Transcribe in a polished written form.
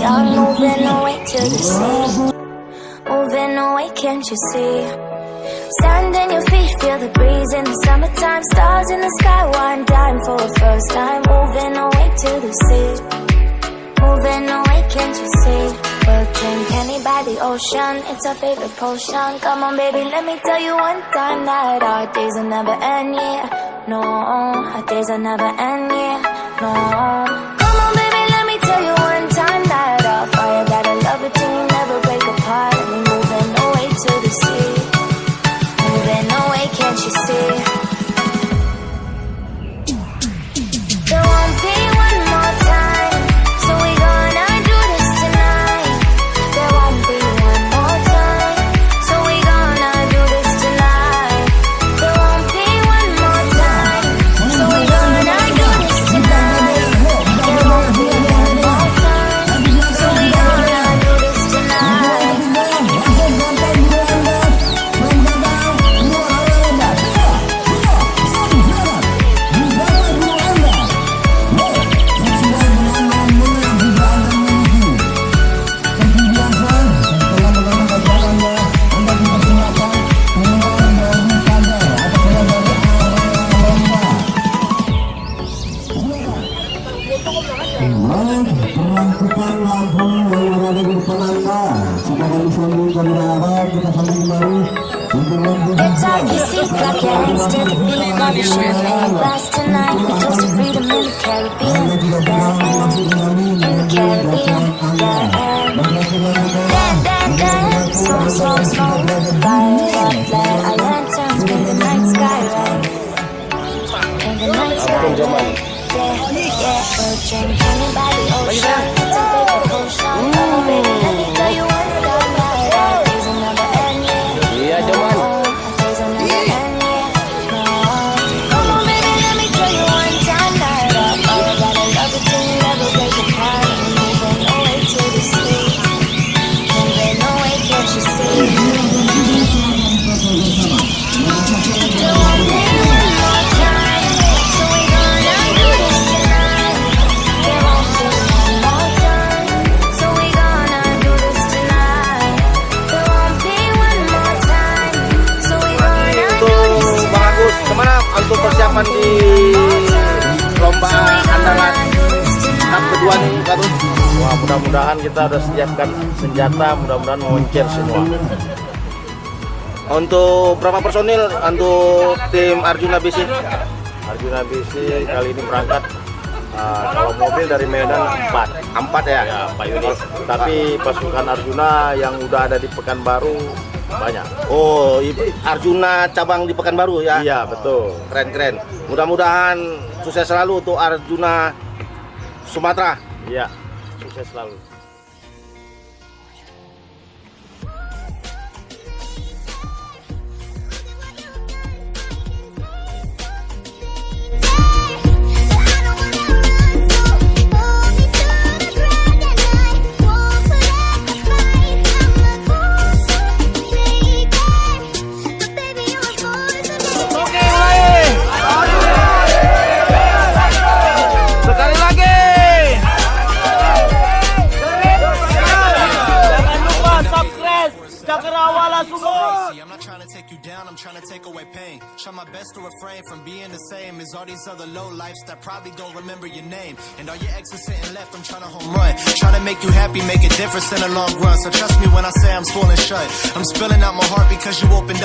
young, moving away to the sea. Moving away, can't you see? Sand in your feet, feel the breeze in the summertime. Stars in the sky, one dime for a first time. Moving away to the sea. Moving away, can't you see? We'll drink honey by the ocean, it's our favorite potion. Come on baby, let me tell you one time that our days will never end, yeah. No, our days will never end, yeah. No. Come on baby, let me tell you one time that our fire got a love it till we never break apart. And we moving away to the sea. Moving away, can't you see? There won't be one more time, so we gonna do this tonight. There won't be one more time, so we gonna do this tonight. There won't be one more time, so we gonna do this tonight. There won't be one more time, so we gonna do this tonight. Pekan lampu yang berada di depan Anda. Jika kami sambung kamera awal, kita sambung kembali untuk lampu. It's all you see, clap your hands to the beat. Grab your champagne glass tonight. We toast to freedom in the Caribbean. In the Caribbean. Dance, smoke, smoke, smoke. Fire up, light our lanterns. Make the night sky red. Make the night sky red. Yeah, we'll drink honey by the ocean. It's our favorite potion. Oh baby, let me tell you one time that our days will never end, yeah. Iya, cuman. Our days will never end, yeah. No. Come on baby, let me tell you one time that our fire got a love it till we never break apart. And we're moving away to the sea. Moving away, can't you see? There won't be one more time, so we gonna do this tonight. There won't be one more time, so we gonna do this tonight. There won't be one more time, so we gonna do this tonight. Bagus, kemana untuk persiapan di lomba Andalas tahap kedua nih Karun? Wah, mudah-mudahan kita udah siapkan senjata, mudah-mudahan mengejar semua. Untuk berapa personil untuk tim Arjuna BC? Arjuna BC kali ini berangkat kalau mobil dari Medan 4 ya, ya 4 unit. Tapi pasukan Arjuna yang udah ada di Pekanbaru banyak. Oh, Arjuna cabang di Pekanbaru ya? Iya, betul. Keren-keren. Mudah-mudahan sukses selalu untuk Arjuna Sumatera. Iya, sukses selalu. I'm not trying to take you down, I'm trying to take away pain. Try my best to refrain from being the same as all these other low lifes that probably don't remember your name. And all your exes sitting left, I'm trying to home run. Trying to make you happy, make a difference in the long run. So trust me when I say I'm swollen shut. I'm spilling out my heart because you opened up.